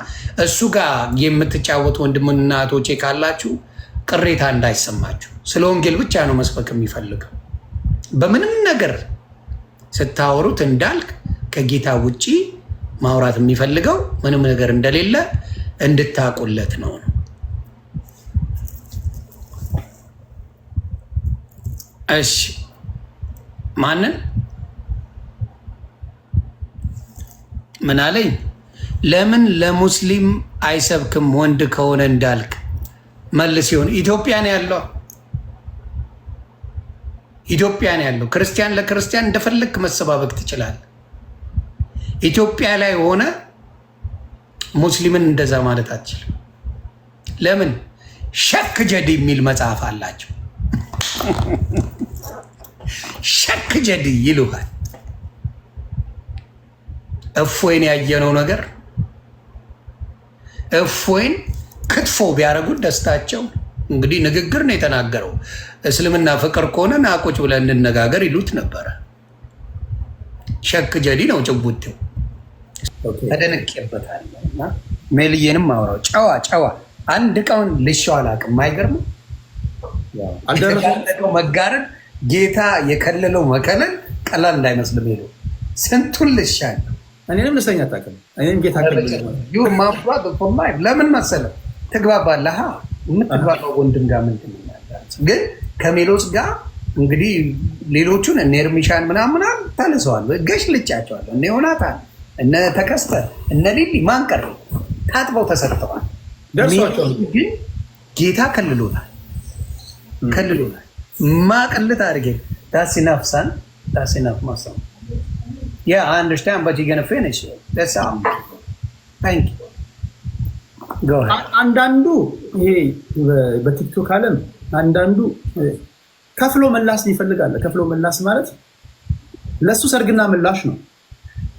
A: እሱ ጋር የምትጫወቱ ወንድምና እህቶቼ ካላችሁ ቅሬታ እንዳይሰማችሁ። ስለ ወንጌል ብቻ ነው መስበክ የሚፈልገው። በምንም ነገር ስታወሩት እንዳልክ ከጌታ ውጪ ማውራት የሚፈልገው ምንም ነገር እንደሌለ እንድታቁለት ነው። እሺ ማንን ምን አለኝ? ለምን ለሙስሊም አይሰብክም? ወንድ ከሆነ እንዳልክ መልስ ይሆን ኢትዮጵያ ነው ያለው ክርስቲያን ለክርስቲያን እንደፈለክ መሰባበክ ትችላለህ። ኢትዮጵያ ላይ ሆነ ሙስሊምን እንደዛ ማለት አትችልም። ለምን? ሸክ ጀዲ የሚል መጽሐፍ አላቸው። ሸክ ጀዲ ይሉሃል። እፎይን ያየነው ነገር እፎይን ክትፎ ቢያደርጉት ደስታቸው
B: እንግዲህ ንግግር ነው የተናገረው። እስልምና ፍቅር ከሆነ ናቆች ብለን እንነጋገር ይሉት ነበረ። ሸክ ጀዲ ነው ጭቡቴው። ተደንቄበታለሁ እና ሜልዬንም አውራው ጨዋ አንድ ቀውን ልሻው አላውቅም። አይገርም አልደረሰው መጋረድ ጌታ የከለለው መከለል ቀላል እንዳይመስል ሄዶ ስንቱን ልሻለሁ።
C: እኔንም ልሰኛ አታውቅም። እኔም ጌታ
B: ለምን መሰለህ ትግባባለህ። የምትግባባው ወንድም ጋር ምንድን ግን ከሜሎስ ጋር እንግዲህ ሌሎቹን እነ ኤርሚሻን ምናምን ታልሰዋል። ገሽ ልጫቸዋለሁ። እነ ዮናታን እነ ተከስተ እነ ሊሊ ማን ቀረ? ታጥበው ተሰጥተዋል። ግን ጌታ ከልሎናል። ማቀልት አድርጌ ዳሲናፍሳን ዳሲናፍ ማሳም I understand, but you're gonna finish it. That's all. Thank you. Go ahead.
C: አንዳንዱ ይሄ በቲክቶክ አለም አንዳንዱ ከፍሎ መላስ ይፈልጋል። ከፍሎ መላስ ማለት ለሱ ሰርግና ምላሽ ነው።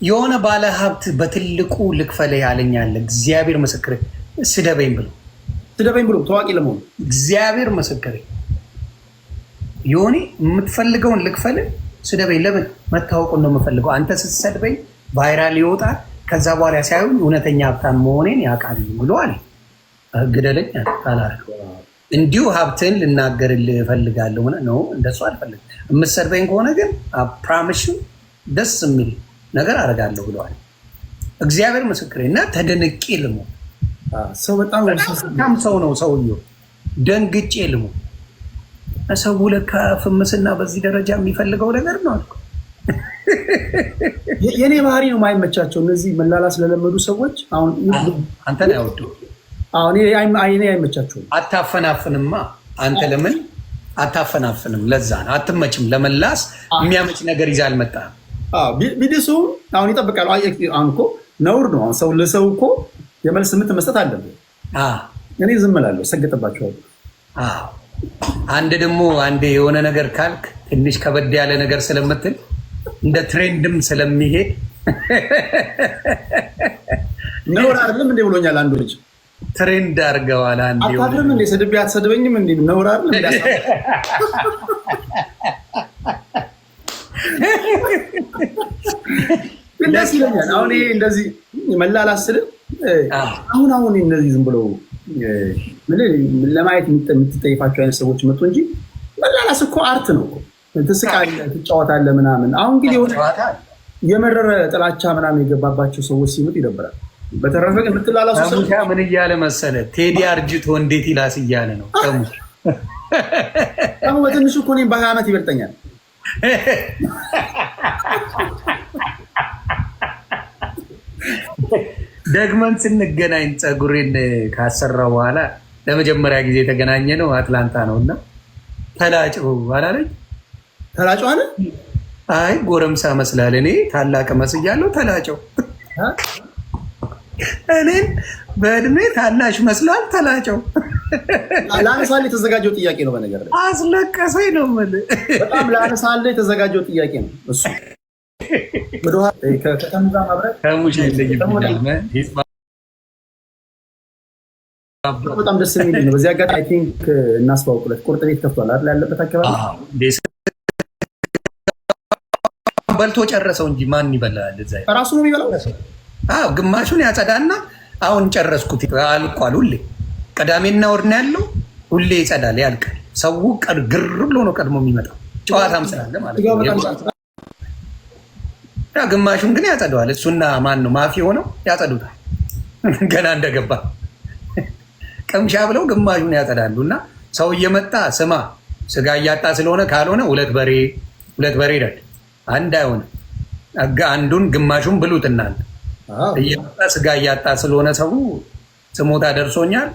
B: የሆነ ባለ ሀብት በትልቁ ልክፈለ ያለኛል። እግዚአብሔር ምስክሬ ስደበኝ ብሎ ታዋቂ ለመሆኑ እግዚአብሔር ምስክሬ የሆነ የምትፈልገውን ልክፈለ ስደበኝ። ለምን መታወቁን ነው የምፈልገው። አንተ ስትሰድበኝ ቫይራል ይወጣል። ከዛ በኋላ ሳይሆን እውነተኛ ሀብታም መሆኔን ያውቃል ብሎ አለ። ግደለኝ አላረግ እንዲሁ ሀብትን ልናገርልህ እፈልጋለሁ ነው። እንደሱ አልፈልግም። የምትሰድበኝ ከሆነ ግን ፕራሚስ ደስ የሚል ነገር አደርጋለሁ ብለዋል። እግዚአብሔር ምስክሬ እና ተደንቄ ልሞ
C: ሰው በጣም
B: ሰው ነው ሰውየው። ደንግጬ ልሞ ሰው ለካ ፍምስና በዚህ ደረጃ የሚፈልገው ነገር ነው አልኩ።
C: የኔ ባህሪ ነው የማይመቻቸው እነዚህ መላላ ስለለመዱ ሰዎች። አሁን
B: አንተ ነው ያወደው።
C: አሁን አይኔ አይመቻቸውም።
B: አታፈናፍንማ አንተ ለምን አታፈናፍንም? ለዛ ነው አትመችም። ለመላስ የሚያመች ነገር ይዛ አልመጣም።
C: ቢዲሱ አሁን ይጠብቃሉ። አሁን እኮ ነውር ነው። አሁን ሰው ለሰው እኮ የመልስ ምት መስጠት አለብን። እኔ ዝም እላለሁ፣ ሰግጥባቸዋለሁ።
B: አንድ ደግሞ አንዴ የሆነ ነገር ካልክ ትንሽ ከበድ ያለ ነገር ስለምትል እንደ ትሬንድም ስለሚሄድ
C: ነውር አይደለም እንዴ ብሎኛል አንዱ ልጅ።
B: ትሬንድ አድርገዋል። አንዴ
C: አታፍርም እንዴ? ስድብ አትሰድበኝም እንዴ? ነውር አይደለም እንዴ? ደስ ይለኛል። አሁን ይሄ እንደዚህ መላላስ ስል አሁን እነዚህ ዝም ብሎ ለማየት የምትጠይፋቸው አይነት ሰዎች መጡ እንጂ መላላስ እኮ አርት ነው። ትስቃለህ፣ ትጫወታለህ ምናምን። አሁን ግን የሆነ የመረረ ጥላቻ ምናምን የገባባቸው ሰዎች ሲመጡ ይደብራል። በተረፈ ግን የምትላላሱ
B: ሰዎች ምን እያለ መሰለ ቴዲ አርጅቶ እንዴት ይላስ እያለ ነው።
C: ደግሞ በትንሹ እኮ እኔም በ20 ዓመት ይበልጠኛል።
B: ደግመን ስንገናኝ ፀጉሬን ካሰራው በኋላ ለመጀመሪያ ጊዜ የተገናኘ ነው አትላንታ ነው እና ተላጨው አላለኝ።
C: ተላጨው አለ።
B: አይ ጎረምሳ መስላል። እኔ ታላቅ መስያለሁ። ተላጨው እኔን በእድሜ ታናሽ መስላል። ተላጨው
C: ለአነሳሌ የተዘጋጀው ጥያቄ ነው። በነገር ላይ
B: አስለቀሰኝ ነው የምልህ።
C: በጣም ለአነሳሌ የተዘጋጀው ጥያቄ ነው እሱ። ከተሙዛ ማብራት በጣም ደስ የሚል ነው። በዚህ አጋጣሚ አይ ቲንክ እናስተዋውቁለት። ቁርጥ ቤት ከፍቷል አይደል? ያለበት አካባቢ
B: በልቶ ጨረሰው እንጂ ማን ይበላል? እዛ
C: ራሱ ነው የሚበላው።
B: ግማሹን ያጸዳና አሁን ጨረስኩት አልቋል። ሁሌ ቅዳሜና እሑድ ነው ያለው። ሁሌ ይጸዳል፣ ያልቃል። ሰው ግር ብሎ ነው ቀድሞ የሚመጣው። ጨዋታም ስላለ ማለት ነው። ግማሹን ግን ያጸደዋል። እሱና ማን ነው ማፊ ሆነው ያጸዱታል። ገና እንደገባ ቅምሻ ብለው ግማሹን ያጸዳሉ። እና ሰው እየመጣ ስማ ስጋ እያጣ ስለሆነ ካልሆነ ሁለት በሬ ይረድ አንድ አይሆንም። አንዱን ግማሹን ብሉት እናንተ። እየመጣ ስጋ እያጣ ስለሆነ ሰው ስሞታ ደርሶኛል።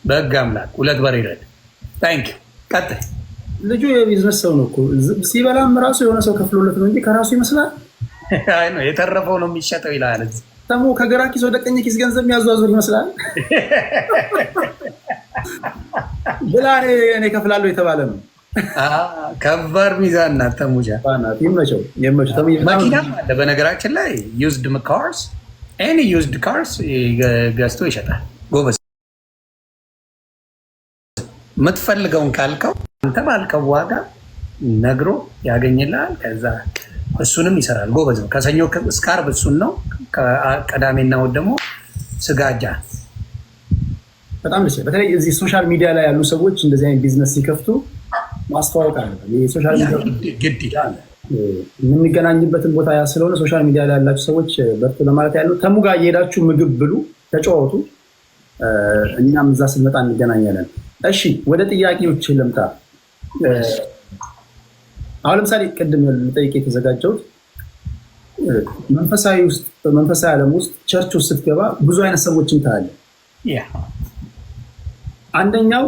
B: በህግ አምላክ ሁለት በሬ ይረድ። ታንክ ቀጥል።
C: ልጁ የቢዝነስ ሰው ነው እኮ ሲበላም ራሱ የሆነ ሰው ከፍሎለት ነው እንጂ ከራሱ ይመስላል።
B: አይ ነው የተረፈው ነው የሚሸጠው ይላል።
C: ተሞ ከግራ ኪስ ወደ ቀኝ ኪስ ገንዘብ የሚያዟዙር ይመስላል። ብላ እኔ ከፍላለሁ የተባለ ነው።
B: ከባድ ሚዛን ናት። ተሙጃ
C: ይመቸው።
B: መኪና አለ በነገራችን ላይ ዩዝድ ካርስ ኤኒ ዩዝድ ካርስ ገዝቶ ይሸጣል። ጎበዝ የምትፈልገውን ካልከው አንተ ባልከው ዋጋ ነግሮ ያገኝልሃል። ከዛ እሱንም ይሰራል። ጎበዝ ነው። ከሰኞ እስከ ዓርብ እሱን ነው። ቅዳሜና እሑድ ደግሞ ስጋጃ።
C: በጣም ደስ በተለይ እዚህ ሶሻል ሚዲያ ላይ ያሉ ሰዎች እንደዚህ አይነት ቢዝነስ ሲከፍቱ ማስተዋወቅ አለበት። ሶሻል ሚዲያ
B: ግድ ይላል።
C: የምንገናኝበትን ቦታ ያ ስለሆነ ሶሻል ሚዲያ ላይ ያላችሁ ሰዎች በርቱ ለማለት ያለው። ተሙ ጋር እየሄዳችሁ ምግብ ብሉ፣ ተጫወቱ። እኛም እዛ ስንመጣ እንገናኛለን። እሺ ወደ ጥያቄዎች ልምጣ። አሁን ለምሳሌ ቅድም ልጠይቅ የተዘጋጀሁት መንፈሳዊ ዓለም ውስጥ ቸርች ውስጥ ስትገባ ብዙ አይነት ሰዎችን ታያለህ። አንደኛው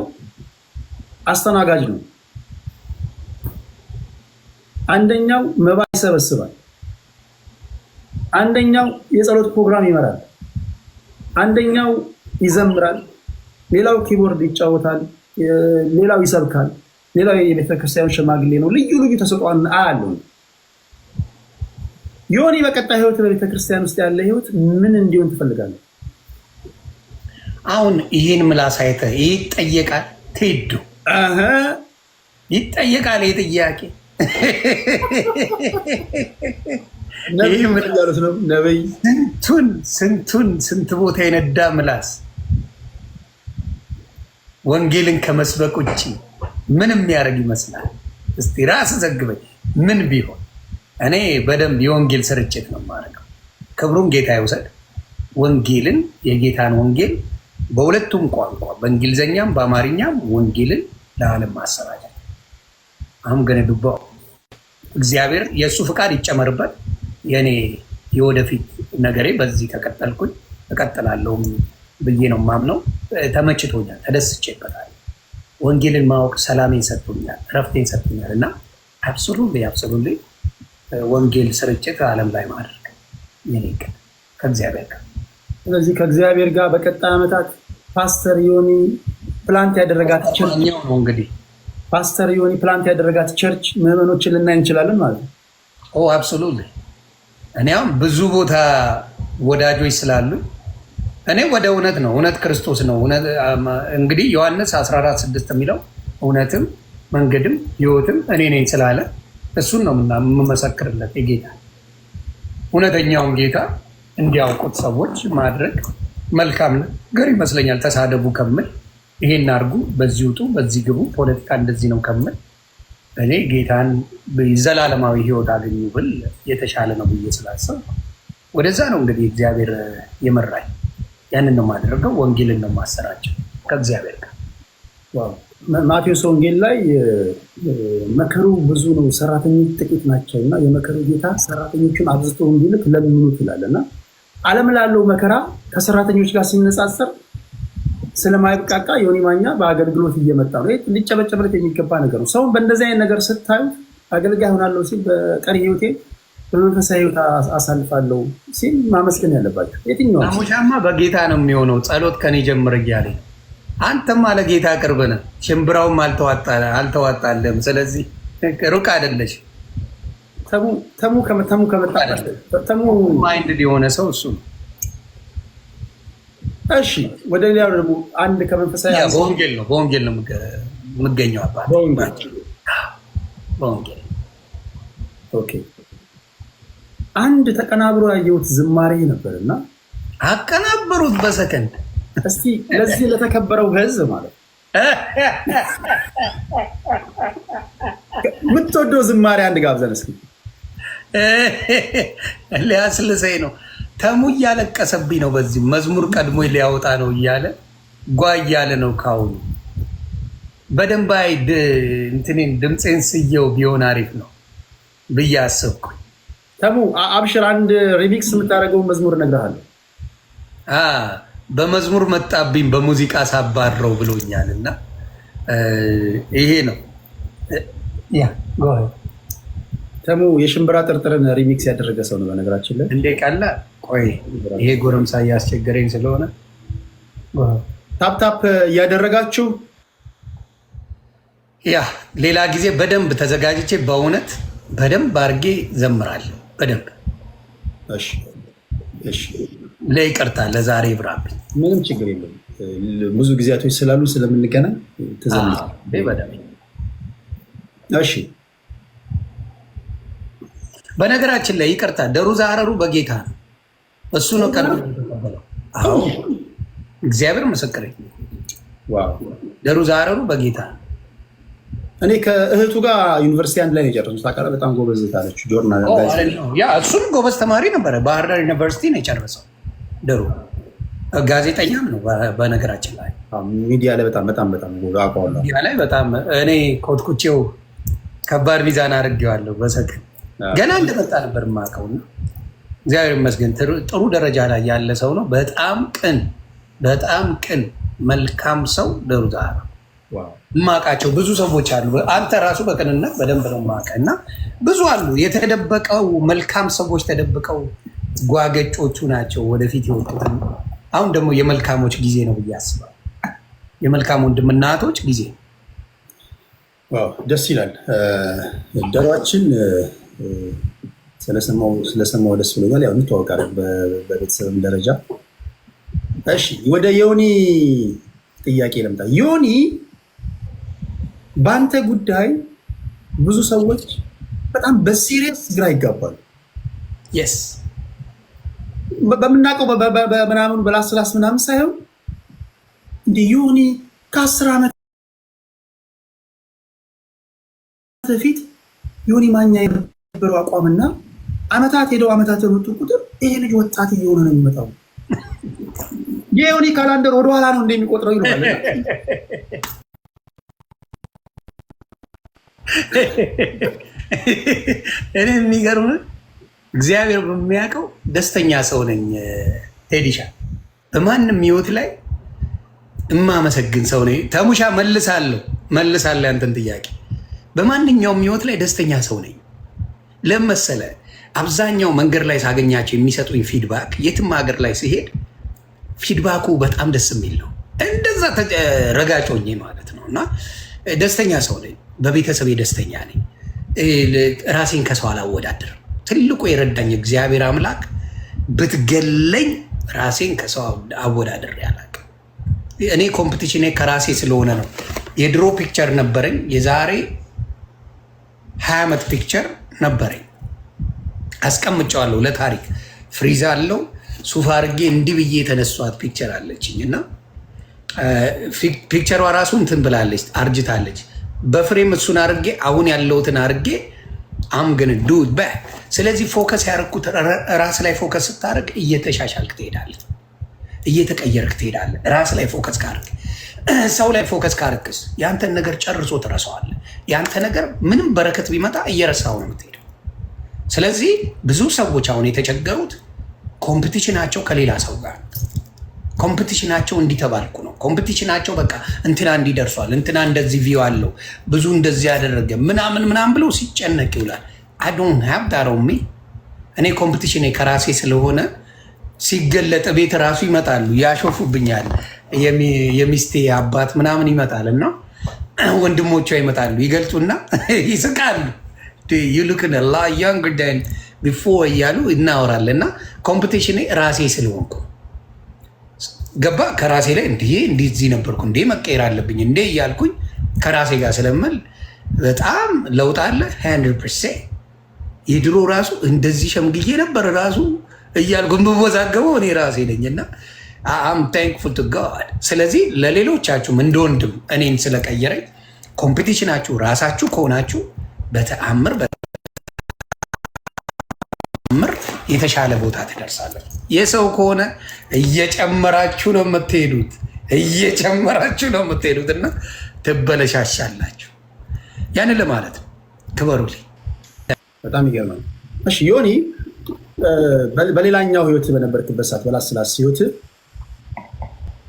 C: አስተናጋጅ ነው። አንደኛው መባ ይሰበስባል። አንደኛው የጸሎት ፕሮግራም ይመራል። አንደኛው ይዘምራል። ሌላው ኪቦርድ ይጫወታል። ሌላው ይሰብካል። ሌላው የቤተክርስቲያን ሽማግሌ ነው። ልዩ ልዩ ተሰጥኦን አያለው። ዮኒ በቀጣይ ህይወት በቤተክርስቲያን ውስጥ ያለ ህይወት ምን እንዲሆን ትፈልጋለህ?
B: አሁን ይህን ምላስ አይተህ ይጠየቃል። ትሄዱ ይጠየቃል። ይህ ጥያቄ
C: ነብይ
B: ስንት ቦታ የነዳ ምላስ ወንጌልን ከመስበክ ውጭ ምን የሚያደርግ ይመስላል? እስቲ ራስ ዘግበኝ። ምን ቢሆን እኔ በደንብ የወንጌል ስርጭት ነው የማደርገው። ክብሩን ጌታ ይውሰድ። ወንጌልን የጌታን ወንጌል በሁለቱም ቋንቋ በእንግሊዝኛም በአማርኛም ወንጌልን ለዓለም ማሰራጨት። አሁን ገነ ዱባው እግዚአብሔር የእሱ ፍቃድ ይጨመርበት። የኔ የወደፊት ነገሬ በዚህ ከቀጠልኩኝ እቀጥላለሁ ብዬ ነው ማምነው። ተመችቶኛል፣ ተደስቼበታል። ወንጌልን ማወቅ ሰላሜን ሰጥቶኛል፣ እረፍቴን ሰጥቶኛል። እና አብሶሉትሊ ወንጌል ስርጭት ዓለም ላይ ማድረግ የኔ ቀን ከእግዚአብሔር ጋር።
C: ስለዚህ ከእግዚአብሔር ጋር በቀጣይ ዓመታት ፓስተር ዮኒ ፕላንት ያደረጋት ቸርች
B: ነው እንግዲህ
C: ፓስተር ዮኒ ፕላንት ያደረጋት ቸርች ምዕመኖችን ልናይ እንችላለን ማለት ነው።
B: አብሶሉትሊ እኔ አሁን ብዙ ቦታ ወዳጆች ስላሉ እኔ ወደ እውነት ነው። እውነት ክርስቶስ ነው። እንግዲህ ዮሐንስ 14:6 የሚለው እውነትም መንገድም ሕይወትም እኔ ነኝ ስላለ እሱን ነው የምመሰክርለት። የጌታ እውነተኛውን ጌታ እንዲያውቁት ሰዎች ማድረግ መልካም ነገር ይመስለኛል። ተሳደቡ ከምል ይሄን አድርጉ፣ በዚህ ውጡ፣ በዚህ ግቡ፣ ፖለቲካ እንደዚህ ነው ከምል እኔ ጌታን ዘላለማዊ ሕይወት አገኙ ብል የተሻለ ነው ብዬ ስላሰብ ወደዛ ነው እንግዲህ እግዚአብሔር የመራኝ። ያንን ነው የማደርገው። ወንጌልን ነው የማሰራጨው ከእግዚአብሔር ጋር።
C: ማቴዎስ ወንጌል ላይ መከሩ ብዙ ነው፣ ሰራተኞች ጥቂት ናቸው እና የመከሩ ጌታ ሰራተኞቹን አብዝቶ እንዲልክ ለምኑት ይላል እና ዓለም ላለው መከራ ከሰራተኞች ጋር ሲነጻጸር ስለማይብቃቃ ዮኒ ማኛ በአገልግሎት እየመጣ ነው። ሊጨበጨብለት የሚገባ ነገር ነው። ሰውን በእንደዚህ አይነት ነገር ስታዩት አገልጋይ ሆናለሁ ሲል በቀሪ ህይወቴ በመንፈሳዊ ህይወት አሳልፋለሁ ሲል ማመስገን ያለባቸው የትኛው
B: ሙሻማ በጌታ ነው የሚሆነው። ጸሎት ከኔ ጀምር እያለ አንተም አለ ጌታ ቅርብ ነህ፣ ሽምብራውም አልተዋጣለም። ስለዚህ ሩቅ አይደለሽ። ተሙ ማይንድ የሆነ ሰው እሱ ነው።
C: እሺ ወደ ሌላው ደግሞ አንድ ከመንፈሳዊ
B: በወንጌል ነው የምገኘው አባት በወንጌል
C: ኦኬ። አንድ ተቀናብሮ ያየሁት ዝማሬ ነበርና
B: አቀናበሩት በሰከንድ።
C: እስቲ ለዚህ ለተከበረው ህዝብ ማለት የምትወደው ዝማሬ አንድ ጋብዘን እስኪ።
B: ሊያስልሰኝ ነው። ተሙ እያለቀሰብኝ ነው። በዚህ መዝሙር ቀድሞ ሊያወጣ ነው እያለ ጓ እያለ ነው። ካሁኑ በደንብ እንትኔን ድምፄን ስየው ቢሆን አሪፍ ነው ብዬ አሰብኩኝ።
C: ተሙ አብሽር፣ አንድ ሪሚክስ የምታደርገውን መዝሙር እነግርሃለሁ።
B: በመዝሙር መጣብኝ በሙዚቃ ሳባረው ብሎኛል እና ይሄ ነው
C: ተሙ የሽምብራ ጥርጥርን ሪሚክስ ያደረገ ሰው ነው። በነገራችን ላይ
B: እንዴ ቀላ ቆይ ይሄ ጎረምሳ እያስቸገረኝ ስለሆነ
C: ታፕታፕ እያደረጋችሁ
B: ሌላ ጊዜ በደንብ ተዘጋጅቼ በእውነት በደንብ አድርጌ ዘምራለሁ። በደንብ
C: እሺ።
B: ለይቅርታ ለዛሬ ብራብኝ
C: ምንም ችግር የለም። ብዙ ጊዜያቶች ስላሉ ስለምንገናኝ ተዘምር። እሺ
B: በነገራችን ላይ ይቅርታ፣ ደሩዝ አረሩ በጌታ ነው። እሱ ነው ቀልብ የተቀበለው። አዎ እግዚአብሔር ምስክሬ። ደሩዝ አረሩ በጌታ ነው።
C: እኔ ከእህቱ ጋር ዩኒቨርሲቲ አንድ ላይ የጨረሱት ታውቃለህ። በጣም ጎበዝ ታለች ጆርናል።
B: እሱም ጎበዝ ተማሪ ነበረ። ባህር ዳር ዩኒቨርሲቲ ነው የጨረሰው። ደሩ ጋዜጠኛም ነው በነገራችን ላይ
C: ሚዲያ ላይ በጣም አውቀዋለሁ።
B: ሚዲያ ላይ በጣም እኔ ኮትኩቼው ከባድ ሚዛን አድርጌዋለሁ። በሰከን ገና እንደመጣ ነበር የማውቀው እና እግዚአብሔር ይመስገን ጥሩ ደረጃ ላይ ያለ ሰው ነው። በጣም ቅን መልካም ሰው ደሩዝ አረሩ። የማውቃቸው ብዙ ሰዎች አሉ። አንተ ራሱ በቅንነት በደንብ ነው የማውቀው እና ብዙ አሉ የተደበቀው መልካም ሰዎች ተደብቀው ጓገጮቹ ናቸው ወደፊት የወጡት። አሁን ደግሞ የመልካሞች ጊዜ ነው ብዬ አስባለሁ። የመልካም ወንድምና እህቶች ጊዜ ነው።
C: ደስ ይላል። ደሯችን ስለሰማው ደስ ብሎኛል። ያው እንተዋወቃለን በቤተሰብም ደረጃ። እሺ ወደ ዮኒ ጥያቄ ልምጣ። ዮኒ በአንተ ጉዳይ ብዙ ሰዎች በጣም በሲሪየስ ግራ ይጋባሉ።
B: የስ
C: በምናውቀው በምናምኑ በላስላስ ምናምን ሳይሆን እንደ ዮኒ ከ10 ዓመት በፊት ዮኒ ማኛ የነበረው አቋምና ዓመታት ሄደው ዓመታት የመጡ ቁጥር ይሄ ልጅ ወጣት እየሆነ ነው የሚመጣው። የዮኒ ካላንደር ወደኋላ ነው እንደሚቆጥረው ይላል።
B: እኔ የሚገርም እግዚአብሔር በሚያውቀው ደስተኛ ሰው ነኝ ቴዲሻ። በማንም ህይወት ላይ እማመሰግን ሰው ነኝ። ተሙሻ መልሳለሁ ያንተን ጥያቄ። በማንኛውም ህይወት ላይ ደስተኛ ሰው ነኝ። ለመሰለ አብዛኛው መንገድ ላይ ሳገኛቸው የሚሰጡኝ ፊድባክ፣ የትም ሀገር ላይ ሲሄድ ፊድባኩ በጣም ደስ የሚል ነው። እንደዛ ረጋጮኝ ማለት ነው። እና ደስተኛ ሰው ነኝ። በቤተሰቤ ደስተኛ ነኝ። ራሴን ከሰው አላወዳድርም። ትልቁ የረዳኝ እግዚአብሔር አምላክ ብትገለኝ ራሴን ከሰው አወዳድሬ አላውቅም። እኔ ኮምፒቲሽን ከራሴ ስለሆነ ነው። የድሮ ፒክቸር ነበረኝ። የዛሬ 20 ዓመት ፒክቸር ነበረኝ። አስቀምጫዋለሁ ለታሪክ። ፍሪዝ አለው ሱፍ አድርጌ እንዲህ ብዬ የተነሷት ፒክቸር አለችኝ እና ፒክቸሯ ራሱ እንትን ብላለች፣ አርጅታለች። በፍሬም እሱን አድርጌ አሁን ያለውትን አድርጌ አምግን ዱድ በ ስለዚህ ፎከስ ያደረኩት ራስ ላይ ፎከስ ስታደርግ እየተሻሻልክ ትሄዳለህ፣ እየተቀየርክ ትሄዳለህ። ራስ ላይ ፎከስ ካደርግ፣ ሰው ላይ ፎከስ ካደርግስ ያንተን ነገር ጨርሶ ትረሳዋለህ። ያንተ ነገር ምንም በረከት ቢመጣ እየረሳው ነው የምትሄደው። ስለዚህ ብዙ ሰዎች አሁን የተቸገሩት ኮምፒቲሽናቸው ከሌላ ሰው ጋር፣ ኮምፒቲሽናቸው እንዲተባልኩ ነው። ኮምፒቲሽናቸው በቃ እንትና እንዲደርሷል፣ እንትና እንደዚህ ቪው አለው፣ ብዙ እንደዚህ ያደረገ ምናምን ብሎ ሲጨነቅ ይውላል። አይ ዶንት ሃቭ ዳት ኦን ሚ። እኔ ኮምፒቲሽን ከራሴ ስለሆነ ሲገለጥ ቤት ራሱ ይመጣሉ፣ ያሾፉብኛል። የሚስቴ አባት ምናምን ይመጣል እና ወንድሞቿ ይመጣሉ፣ ይገልጡና ይስቃሉ። you looking a lot younger than before እያሉ እናወራለን። እና ኮምፒቲሽኔ ራሴ ስለሆንኩ ገባ። ከራሴ ላይ እንዲህ ነበርኩ እንዴ መቀየር አለብኝ እንዴ እያልኩኝ ከራሴ ጋር ስለምል በጣም ለውጥ አለ 100%። የድሮ ራሱ እንደዚህ ሸምግዬ ነበር ራሱ እያልኩ የምወዛገበው እኔ ራሴ ነኝ እና አም ታንክፉል ቱ ጋድ። ስለዚህ ለሌሎቻችሁም እንደ ወንድም እኔን ስለቀየረኝ ኮምፒቲሽናችሁ ራሳችሁ ከሆናችሁ በተአምር የተሻለ ቦታ ትደርሳለች። የሰው ከሆነ እየጨመራችሁ ነው የምትሄዱት እና ትበለሻሻላችሁ። ያንን ለማለት ነው። ክበሩልኝ።
C: በጣም ይገርማል። እሺ ዮኒ፣ በሌላኛው ህይወት በነበርክበት ሰዓት በላስላስ ህይወት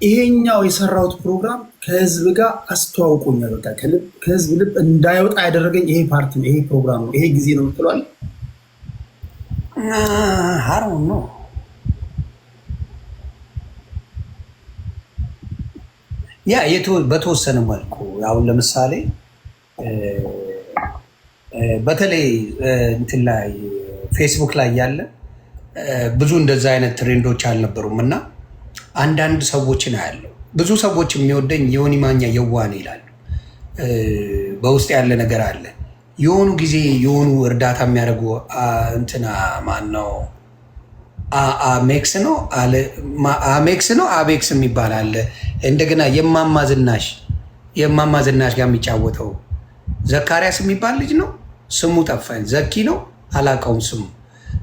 C: ይሄኛው የሰራሁት ፕሮግራም ከህዝብ ጋር አስተዋውቆኛል። በቃ ከህዝብ ልብ እንዳይወጣ ያደረገኝ ይሄ ፓርቲ ነው፣ ይሄ ፕሮግራም ነው፣ ይሄ ጊዜ ነው የምትለዋል?
B: ሀሩን ነው ያ በተወሰነ መልኩ አሁን ለምሳሌ በተለይ እንትን ላይ ፌስቡክ ላይ ያለ ብዙ እንደዛ አይነት ትሬንዶች አልነበሩም እና አንዳንድ ሰዎችን አያለው ብዙ ሰዎች የሚወደኝ ዮኒ ማኛ የዋህ ይላሉ። በውስጥ ያለ ነገር አለ። የሆኑ ጊዜ የሆኑ እርዳታ የሚያደርጉ እንትና ማን ነው አሜክስ ነው አቤክስ የሚባል አለ። እንደገና የማማ ዝናሽ ጋር የሚጫወተው ዘካሪያስ የሚባል ልጅ ነው። ስሙ ጠፋኝ። ዘኪ ነው አላውቀውም ስሙ።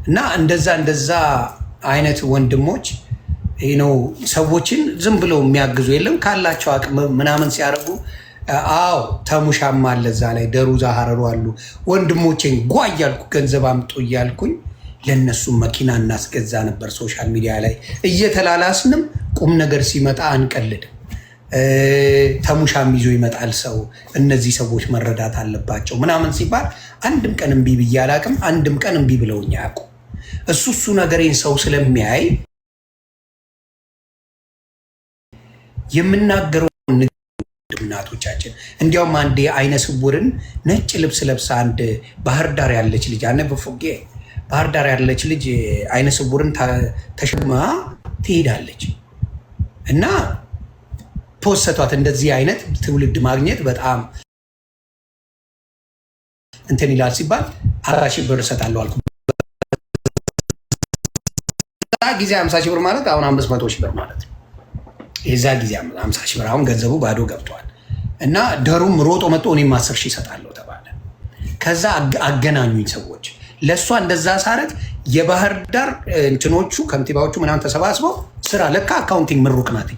B: እና እንደዛ አይነት ወንድሞች ነው ሰዎችን ዝም ብለው የሚያግዙ የለም ካላቸው አቅም ምናምን ሲያደርጉ አዎ ተሙሻማ አለ እዛ ላይ ደሩዛ ሀረሩ አሉ። ወንድሞቼን ጓ እያልኩ ገንዘብ አምጡ እያልኩኝ ለእነሱም መኪና እናስገዛ ነበር። ሶሻል ሚዲያ ላይ እየተላላስንም ቁም ነገር ሲመጣ አንቀልድም። ተሙሻም ይዞ ይመጣል ሰው እነዚህ ሰዎች መረዳት አለባቸው ምናምን ሲባል አንድም ቀን እምቢ ብዬ አላቅም። አንድም ቀን እምቢ ብለውኝ አያውቁ። እሱ ነገሬን ሰው ስለሚያይ የምናገረው እናቶቻችን እንዲያውም አንዴ አይነ ስውርን ነጭ ልብስ ለብሳ አንድ ባህር ዳር ያለች ልጅ አነበፎጌ ባህር ዳር ያለች ልጅ አይነ ስውርን ተሸክማ ትሄዳለች እና ፖስተቷት። እንደዚህ አይነት ትውልድ ማግኘት በጣም እንትን ይላል ሲባል 40 ሺህ ብር እሰጣለሁ አልኩ። ጊዜ 50 ሺህ ብር ማለት አሁን 500 ሺህ ብር ማለት ነው። የዛ ጊዜ 50 ሺህ ብር አሁን ገንዘቡ ባዶ ገብቷል። እና ደሩም ሮጦ መጥቶ እኔም 10 ሺህ እሰጣለሁ ተባለ። ከዛ አገናኙኝ ሰዎች። ለእሷ እንደዛ ሳረግ የባህር ዳር እንትኖቹ ከንቲባዎቹ ምናምን ተሰባስበው ስራ ለካ አካውንቲንግ ምሩቅ ናት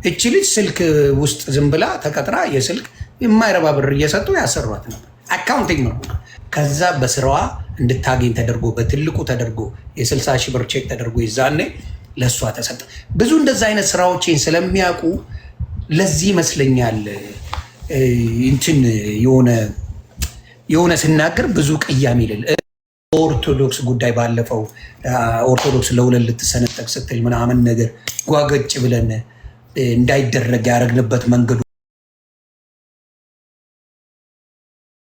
B: እቺ ልጅ ስልክ ውስጥ ዝም ብላ ተቀጥራ የስልክ የማይረባ ብር እየሰጡ ያሰሯት ነበር። አካውንቲንግ ምሩቅ። ከዛ በስራዋ እንድታገኝ ተደርጎ በትልቁ ተደርጎ የ60 ሺህ ብር ቼክ ተደርጎ ይዛኔ ለእሷ ተሰጠ። ብዙ እንደዛ አይነት ስራዎችን ስለሚያውቁ ለዚህ ይመስለኛል እንትን የሆነ ስናገር ብዙ ቅያሜ ይልል። ኦርቶዶክስ ጉዳይ ባለፈው ኦርቶዶክስ ለሁለት ልትሰነጠቅ ስትል ምናምን ነገር ጓገጭ ብለን እንዳይደረግ ያደረግንበት መንገዱ